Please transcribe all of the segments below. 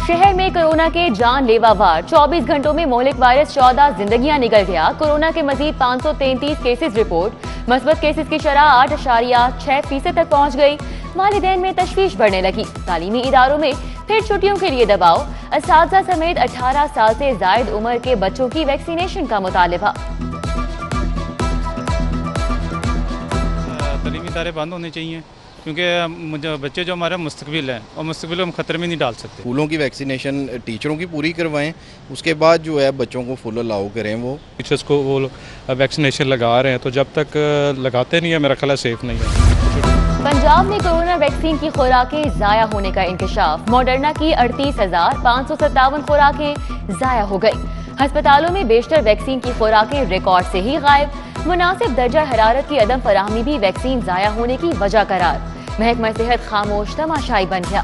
शहर में कोरोना के जानलेवा वार 24 घंटों में मोहलिक वायरस 14 जिंदगियां निकल गया। कोरोना के मजीद 533 केसेस रिपोर्ट। मस्बत केसेस की शरह 8.6% तक पहुंच गई। वालिदैन में तशवीश बढ़ने लगी। तालीमी इदारों में फिर छुट्टियों के लिए दबाव। असातिज़ा समेत 18 साल से जायद उम्र के बच्चों की वैक्सीनेशन का मुतालिबा। तालीमी इदारे बंद होने चाहिए क्योंकि बच्चे जो हमारा मुस्तकबिल है और मुस्तकबिल हम खतरे में नहीं डाल सकते। स्कूलों की वैक्सीनेशन टीचरों की पूरी करवाएं, उसके बाद जो है बच्चों को फुल अलाउ करें। वो टीचर्स को वो वैक्सीनेशन लगा रहे हैं, तो जब तक लगाते नहीं है मेरा ख्याल सेफ नहीं है। पंजाब में कोरोना वैक्सीन की खुराकें जाया होने का इंकशाफ। मॉडर्ना की 38,557 खुराकें जाया हो गई। अस्पतालों में बेशतर वैक्सीन की खुराकें रिकॉर्ड से ही गायब। मुनासिब दर्जा हरारत की अदम फराहमी भी वैक्सीन जाया होने की वजह करार। महकमा सेहत खामोश तमाशाई बन गया।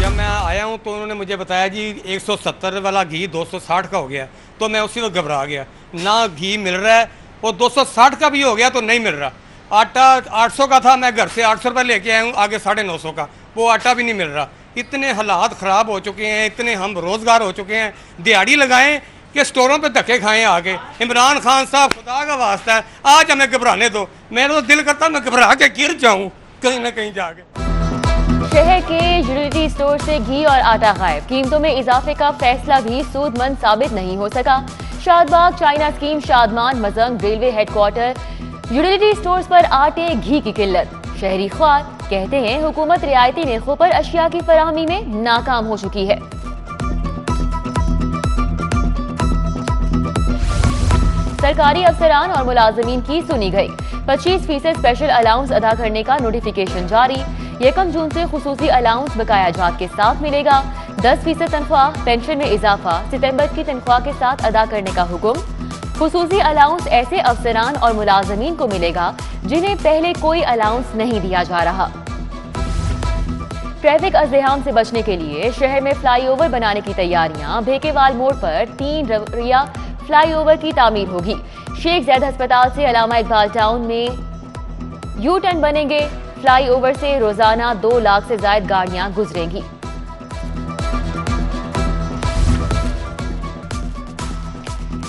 जब मैं आया हूं तो उन्होंने मुझे बताया जी 170 वाला घी 260 का हो गया, तो मैं उसी वक्त घबरा गया। ना घी मिल रहा है और 260 का भी हो गया तो नहीं मिल रहा। आटा 800 का था, मैं घर से 800 रुपये लेके आया हूँ, आगे 950 का, वो आटा भी नहीं मिल रहा। इतने हालात ख़राब हो चुके हैं, इतने हम रोज़गार हो चुके हैं। दिहाड़ी लगाएं कि स्टोरों पे धक्के खाएं आगे। इमरान खान साहब, खुदा का वास्ता है आज हमें घबराने दो। मेरा तो दिल करता मैं घबरा के गिर जाऊं कहीं ना कहीं जाके। शहर के यूटिलिटी स्टोर से घी और आटा गायब। कीमतों में इजाफे का फैसला भी सूदमंद साबित नहीं हो सका। Shadbagh China scheme, Shadman, Mazang, railway headquarter, utility stores पर आटे घी की किल्लत। शहरी ख्वार कहते हैं हुकूमत रियायती निर्खों पर अशिया की फराहमी में नाकाम हो चुकी है। सरकारी अफसरान और मुलाजमीन की सुनी गई। 25% स्पेशल अलाउंस अदा करने का नोटिफिकेशन जारी। 1 जून से खुसूसी अलाउंस बकाया जात के साथ मिलेगा। 10% तनख्वाह, पेंशन में इजाफा सितंबर की तनख्वाह के साथ अदा करने का हुक्म। खुसूसी अलाउंस ऐसे अफसरान और मुलाजमीन को मिलेगा जिन्हें पहले कोई अलाउंस नहीं दिया जा रहा। ट्रैफिक अज़्दिहाम से बचने के लिए शहर में फ्लाईओवर बनाने की तैयारियां। भेकेवाल मोड़ पर 3 रवैया फ्लाईओवर की तामीर होगी। शेख ज़ैद अस्पताल से अलामा इकबाल टाउन में यू टर्न बनेंगे। फ्लाईओवर से रोजाना 2 लाख से ज्यादा गाड़ियां गुजरेंगी।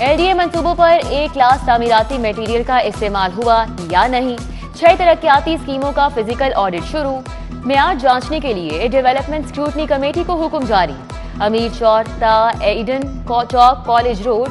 एलडीए मंसूबों पर A क्लास तामीराती मटेरियल का इस्तेमाल हुआ या नहीं। 6 तरक्याती स्कीमों का फिजिकल ऑडिट शुरू। मियार जांचने के लिए डेवलपमेंट स्क्रूटनी कमेटी को हुक्म जारी। अमीर चौक ता एडन चौक कॉलेज रोड,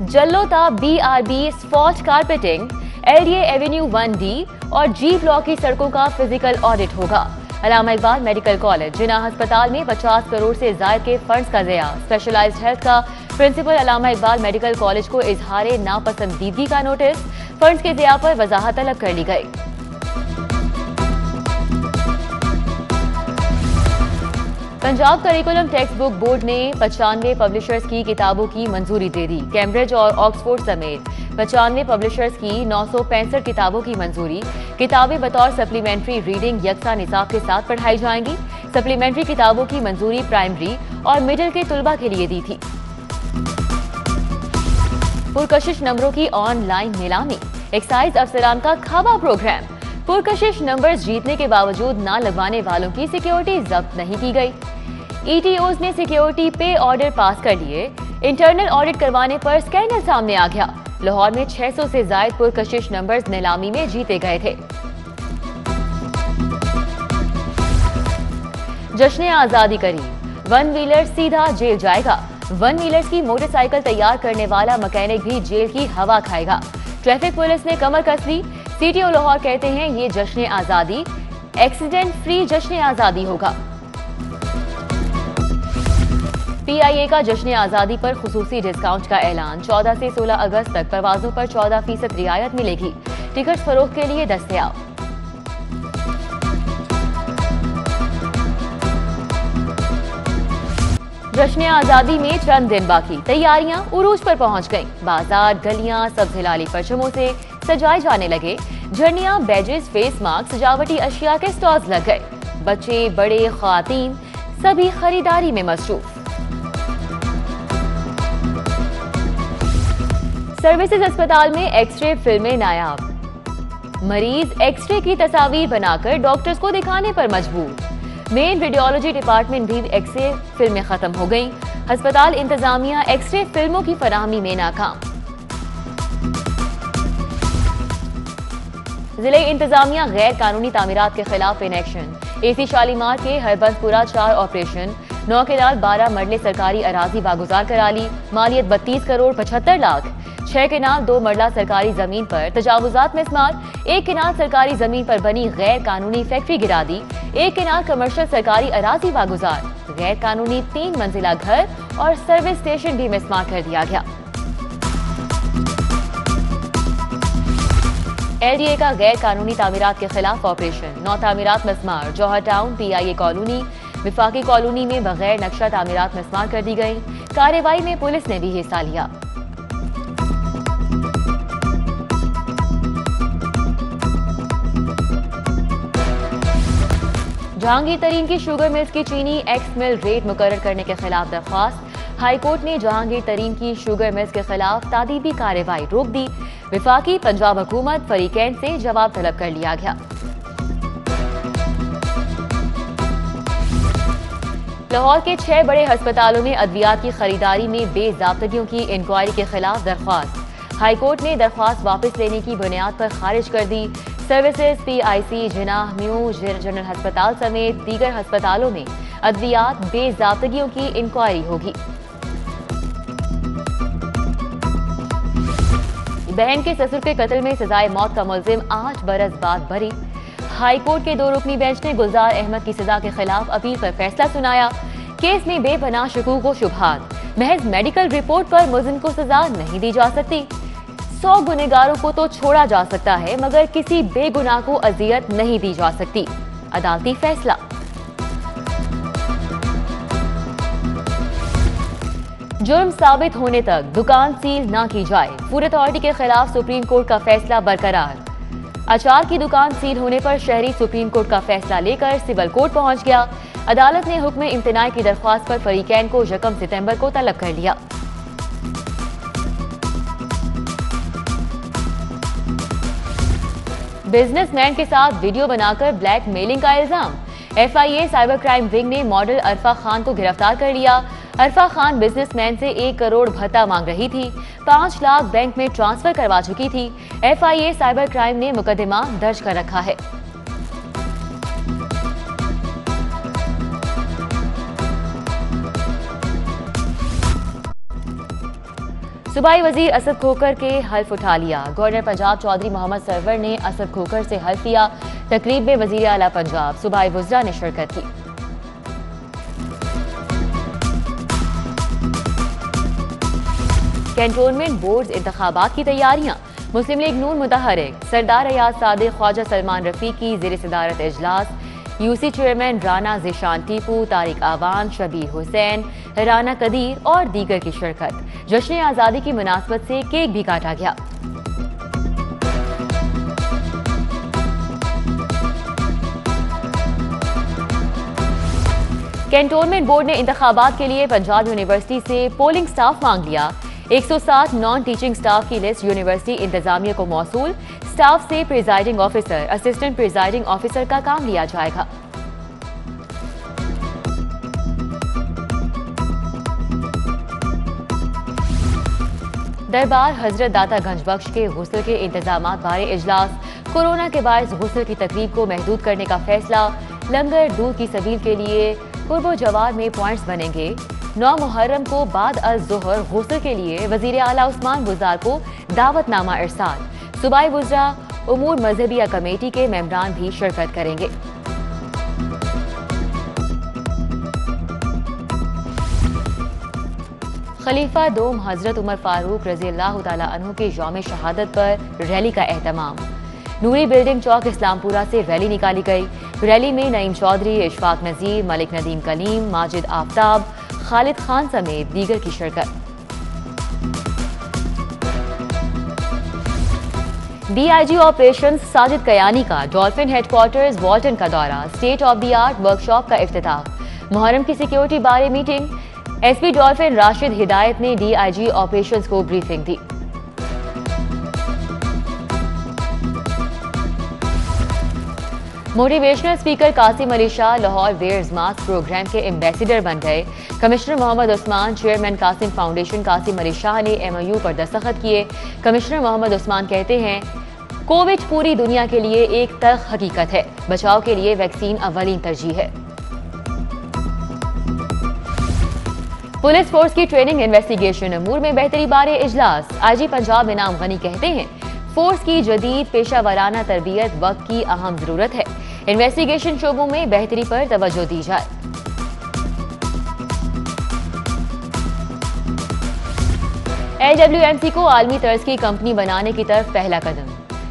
जल्लोता BRB spot carpeting, LDA avenue 1D और G ब्लॉक की सड़कों का फिजिकल ऑडिट होगा। अलामा इकबाल मेडिकल कॉलेज, जिन्ना अस्पताल में 50 करोड़ से ज्यादा के फंड्स का ज़िया। स्पेशलाइज्ड हेल्थ का principal Allama Iqbal medical college को इजहार नापसंदीदगी का नोटिस। फंड्स के ज़िया पर वजाहत तलब कर ली गई। Punjab curriculum text book board ने 95 पब्लिशर्स की किताबों की मंजूरी दे दी। कैम्ब्रिज और ऑक्सफोर्ड समेत 95 पब्लिशर्स की 965 किताबों की मंजूरी। किताबें बतौर सप्लीमेंट्री रीडिंग यकसा निसाब के साथ पढ़ाई जाएंगी। सप्लीमेंट्री किताबों की मंजूरी प्राइमरी और मिडिल के तुलबा के लिए दी थी। पुरकशिश नंबरों की ऑनलाइन नीलामी। एक्साइज अफसरान का खाबा प्रोग्राम। पुरकशिश नंबर्स जीतने के बावजूद ना लगवाने वालों की सिक्योरिटी जब्त नहीं की गई। ETOs ने सिक्योरिटी पे ऑर्डर पास कर लिए। इंटरनल ऑडिट करवाने पर स्कैंडल सामने आ गया। लाहौर में 600 से ज्यादा पुरकशिश नंबर्स नीलामी में जीते गए थे। जश्न आजादी करीब, 1 व्हीलर सीधा जेल जाएगा। 1 व्हीलर्स की मोटरसाइकिल तैयार करने वाला मैकेनिक भी जेल की हवा खाएगा। ट्रैफिक पुलिस ने कमर कस ली। CTO लाहौर कहते हैं ये जश्न आजादी एक्सीडेंट फ्री जश्न आजादी होगा। PIA का जश्न आजादी पर खुसूसी डिस्काउंट का ऐलान। 14 से 16 अगस्त तक परवाजों पर 14% रियायत मिलेगी। टिकट फरोख्त के लिए दस्तयाब। जश्न आजादी में चंद दिन बाकी, तैयारियां उरूज पर पहुंच गईं। बाजार, गलियां सब्ज हिलाली परचमों से सजाए जाने लगे। झंडियां, बैजेस, फेस मास्क, सजावटी अशिया के स्टॉल्स लग गए। बच्चे, बड़े, ख्वातीन सभी खरीदारी में मसरूफ। सर्विसेज अस्पताल में एक्सरे फिल्में नायाब। मरीज एक्सरे की तस्वीर बनाकर डॉक्टर्स को दिखाने पर मजबूर। मेन रेडियोलॉजी डिपार्टमेंट भी एक्सरे फिल्में खत्म हो गईं। अस्पताल इंतजामिया एक्सरे फिल्मों की फराहमी में नाकाम। जिले इंतजामिया गैर कानूनी तामीरात के खिलाफ इन एक्शन। एसी शालीमार के हरबंदपुरा 4 ऑपरेशन, 9 केनाल 12 मरले सरकारी अराजी बागुजार करा ली, मालियत 32 करोड़ 75 लाख। 6 केनाल 2 मरला सरकारी जमीन पर तजावुजात में इस्तेमाल, 1 केनाल सरकारी जमीन पर बनी गैर कानूनी फैक्ट्री गिरा दी, 1 केनाल कमर्शियल सरकारी अराजी बागुजार, गैर कानूनी 3 मंजिला घर और सर्विस स्टेशन भी मिस्मार कर दिया गया। एलडीए का गैर कानूनी तामीरात के खिलाफ ऑपरेशन, 9 तामीरात मिस्मार, जौहर टाउन, पीआईए कॉलोनी, विफाकी कॉलोनी में बगैर नक्शा तामीरात मिस्मार कर दी गई। कार्रवाई में पुलिस ने भी हिस्सा लिया। जहांगीर तरीन की शुगर मिल्स की चीनी एक्स मिल रेट मुकर्रर करने के खिलाफ दरख्वास्त। हाईकोर्ट ने जहांगीर तरीन की शुगर मिल्स के खिलाफ तादीबी कार्रवाई रोक दी। विफाकी पंजाब हुकूमत फरीकैन से जवाब तलब कर लिया गया। लाहौर के 6 बड़े अस्पतालों में अद्वियात की खरीदारी में बेजाब्तगियों की इंक्वायरी के खिलाफ दरख्वास्त। हाईकोर्ट ने दरख्वास्त वापस लेने की बुनियाद पर खारिज कर दी। Services, PIC, Jinnah, new general अस्पताल समेत दीगर अस्पतालों में अद्वियात बेजाब्तगियों की इंक्वायरी होगी। बहन के ससुर के कत्ल में सजाए मौत का मुलजिम 8 बरस बाद बरी। हाईकोर्ट के 2 रुकनी बेंच ने गुलजार अहमद की सजा के खिलाफ अपील पर फैसला सुनाया। केस में बेपनाह शकूक व शुबहात, महज मेडिकल रिपोर्ट पर मुलजिम को सजा नहीं दी जा सकती। 100 गुनहगारों को तो छोड़ा जा सकता है मगर किसी बेगुनाह को अजियत नहीं दी जा सकती। अदालती फैसला। जुर्म साबित होने तक दुकान सील ना की जाए, फूड अथॉरिटी के खिलाफ सुप्रीम कोर्ट का फैसला बरकरार। अचार की दुकान सील होने पर शहरी सुप्रीम कोर्ट का फैसला लेकर सिविल कोर्ट पहुंच गया। अदालत ने हुक्म इम्तनाई की दरख्वास्त पर फरीकैन को 1 सितंबर को तलब कर लिया। बिजनेसमैन के साथ वीडियो बनाकर ब्लैकमेलिंग का इल्जाम। एफआईए साइबर क्राइम विंग ने मॉडल अरफा खान को गिरफ्तार कर लिया। अरफा खान बिजनेसमैन से 1 करोड़ भत्ता मांग रही थी, 5 लाख बैंक में ट्रांसफर करवा चुकी थी। एफआईए साइबर क्राइम ने मुकदमा दर्ज कर रखा है। सूबाई वजीर असद खोकर के हल्फ उठा लिया। गवर्नर पंजाब चौधरी मोहम्मद सरवर ने असद खोकर से हल्फ लिया। तकरीब में वजीर आला पंजाब सूबाई वज़रा ने शिरकत की। कैंटोनमेंट बोर्ड इंतखाबात की तैयारियां। मुस्लिम लीग नून मुतहरिक सरदार अयाज सादिक, ख्वाजा सलमान रफीकी ज़ेर सदारत इजलास, यूसी चेयरमैन राना ज़िशान टीपू, तारिक आवान, शबीर हुसैन, राना कदीर और दीगर की शिरकत। जश्न आज़ादी की मुनासबत से केक भी काटा गया। कैंटोनमेंट बोर्ड ने इंतखाबात के लिए पंजाब यूनिवर्सिटी से पोलिंग स्टाफ मांग लिया। 160 नॉन टीचिंग स्टाफ की लिस्ट यूनिवर्सिटी इंतजामिया को मौसूल। स्टाफ से presiding officer, assistant presiding officer का काम लिया जाएगा। दरबार हजरत दाता गंजबख्श के गुस्ल के इंतजामात बारे इजलास। कोरोना के बायस गुस्ल की तकरीब को महदूद करने का फैसला। लंगर दूध की सबील के लिए कुर्बो जवार में पॉइंट्स बनेंगे। 9 मुहर्रम को बाद अल ज़ोहर गुस्ल के लिए वजीर आला उस्मान बुज़दार को दावतनामा इरसाल। सूबाई वज़रा उमूर मजहबिया कमेटी के मेंबरान भी शिरकत करेंगे। खलीफा दोम हजरत उमर फारूक रज़ी अल्लाह तआला अन्हु के यौम शहादत पर रैली का एहतमाम। नूरी बिल्डिंग चौक इस्लामपुरा से रैली निकाली गई। रैली में नईम चौधरी, इशफाक नज़ीर, मलिक नदीम कलीम, माजिद आफ्ताब, खालिद खान समेत दीगर की शिरकत। डीआईजी ऑपरेशन साजिद कयानी का डॉल्फिन हेडक्वार्टर्स वॉल्टन का दौरा। State of the art workshop का इफ्तिताह। मुहर्रम की सिक्योरिटी बारे meeting. SP dolphin Rashid Hidayat ने डीआईजी ऑपरेशंस को ब्रीफिंग दी। Motivational speaker Qasim Ali Shah Lahore wears mask program के एम्बेसडर बन गए। Commissioner Mohammad Usman, chairman Qasim foundation Qasim Ali Shah ने MOU पर दस्तखत किए। कमिश्नर मोहम्मद उस्मान कहते हैं, कोविड पूरी दुनिया के लिए एक तल्ख हकीकत है। बचाव के लिए वैक्सीन अव्वलीन तरजीह है। पुलिस फोर्स की ट्रेनिंग इन्वेस्टिगेशन अमूर में बेहतरी बारे इजलास। IG पंजाब इनाम गनी कहते हैं, फोर्स की जदीद पेशा वराना तरबियत वक्त की अहम जरूरत है। इन्वेस्टिगेशन शोबों में बेहतरी पर तवज्जो दी जाए। LWMC को आलमी तर्ज की कंपनी बनाने की तरफ पहला कदम।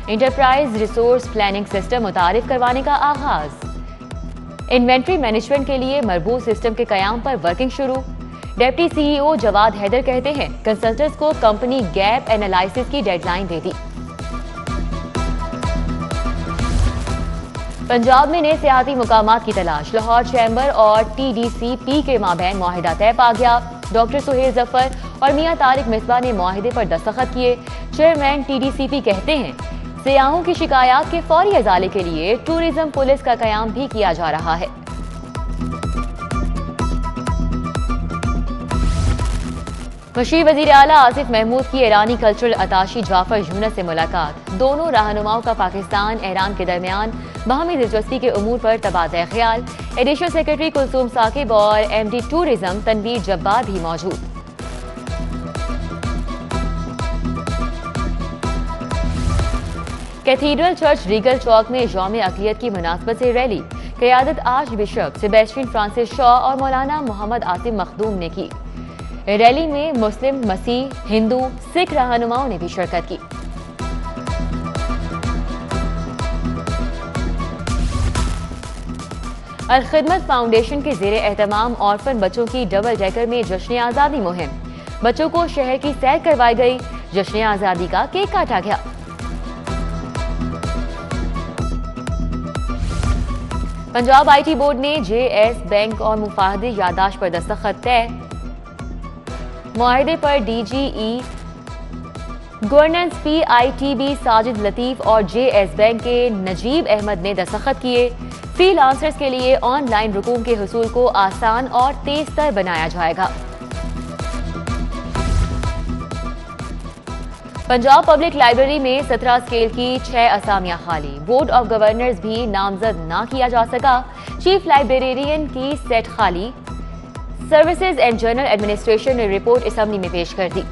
इंटरप्राइज रिसोर्स प्लानिंग सिस्टम मुतारिफ करवाने का आगाज। इन्वेंट्री मैनेजमेंट के लिए मरबूत सिस्टम के कयाम पर वर्किंग शुरू। डिप्टी CEO जवाद हैदर कहते हैं, कंसल्टेंट्स को कंपनी गैप एनालिसिस की डेडलाइन दे दी। पंजाब में नए सियाहती मुकामात की तलाश। लाहौर चैम्बर और TDCP के माबैन मुआहिदा तय पा गया। डॉक्टर सुहेल जफर और मियां तारिक मिसबा ने मुआहिदे पर दस्तखत किए। चेयरमैन TDCP कहते हैं, सियाहों की शिकायत के फौरी अजाले के लिए टूरिज्म पुलिस का कयाम भी किया जा रहा है। मशीर वजीर आला आसिफ महमूद की ईरानी कल्चरल अताशी जाफर यूनस से मुलाकात। दोनों रहनुमाओं का पाकिस्तान ईरान के दरमियान बाहमी दिलचस्पी के उमूर पर तबादला ख्याल। एडिशनल सेक्रेटरी कुलसूम साकिब और MD टूरिज्म तनवीर जब्बार भी मौजूद। कैथीड्रल चर्च रीगल चौक में यौम अक़लियत की मुनासबत से रैली। क़यादत archbishop Sebastian Francis Shaw और मौलाना मोहम्मद आसिम मखदूम ने की। रैली में मुस्लिम, मसीह, हिंदू, सिख रहनुमाओं ने भी शिरकत की। अल खिदमत फाउंडेशन के ज़ेरे एहतमाम ऑर्फन बच्चों की डबल डेकर में जश्न आज़ादी मुहिम। बच्चों को शहर की सैर करवाई गई। जश्न आज़ादी का केक काटा गया। पंजाब IT बोर्ड ने JS बैंक और मुफाहदी यादाश्त पर दस्तखत तय। मुआहिदे पर DGE governance PITB Sajid Latif और JS बैंक के नजीब अहमद ने दस्तखत किए। फ्रीलांसर्स के लिए ऑनलाइन रकूम के हुसूल को आसान और तेज तर बनाया जाएगा। पंजाब पब्लिक लाइब्रेरी में 17 स्केल की 6 असामियां खाली। बोर्ड ऑफ गवर्नर्स भी नामजद ना किया जा सका। चीफ लाइब्रेरियन की सेट खाली। सर्विसेज एंड जनरल एडमिनिस्ट्रेशन ने रिपोर्ट असम्बली में पेश कर दी।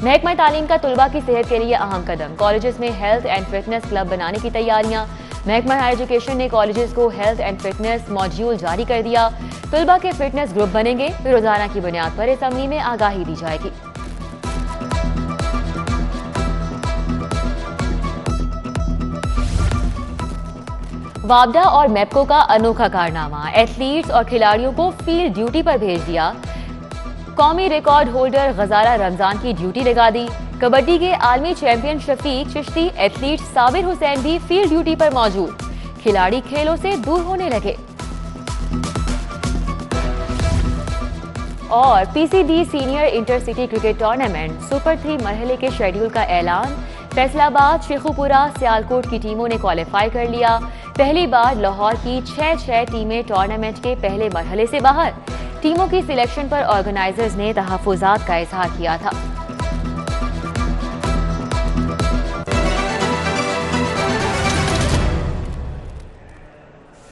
महकमा तालीम का तुलबा की सेहत के लिए अहम कदम। कॉलेजेस में हेल्थ एंड फिटनेस क्लब बनाने की तैयारियां। महकमा हायर एजुकेशन ने कॉलेजेस को हेल्थ एंड फिटनेस मॉड्यूल जारी कर दिया। तुलबा के फिटनेस ग्रुप बनेंगे। रोजाना की बुनियाद पर असम्बली में आगाही दी जाएगी। वाबडा और मैप्को का अनोखा कारनामा। एथलीट्स और खिलाड़ियों को फील्ड ड्यूटी पर भेज दिया। कौमी रिकॉर्ड होल्डर गजारा रमजान की ड्यूटी लगा दी। कबड्डी के आलमी चैंपियन शफीक चिश्ती, एथलीट साबिर हुसैन भी फील्ड ड्यूटी पर मौजूद। खिलाड़ी खेलों से दूर होने लगे। और PCD senior intercity cricket tournament super 3 मरहले के शेड्यूल का ऐलान। फैसलाबाद, शेखुपुरा, सियालकोट की टीमों ने क्वालिफाई कर लिया। पहली बार लाहौर की 6 टीमें टूर्नामेंट के पहले मरहले से बाहर। टीमों की सिलेक्शन पर ऑर्गेनाइजर्स ने तहफ्फुज़ात का इजहार किया था।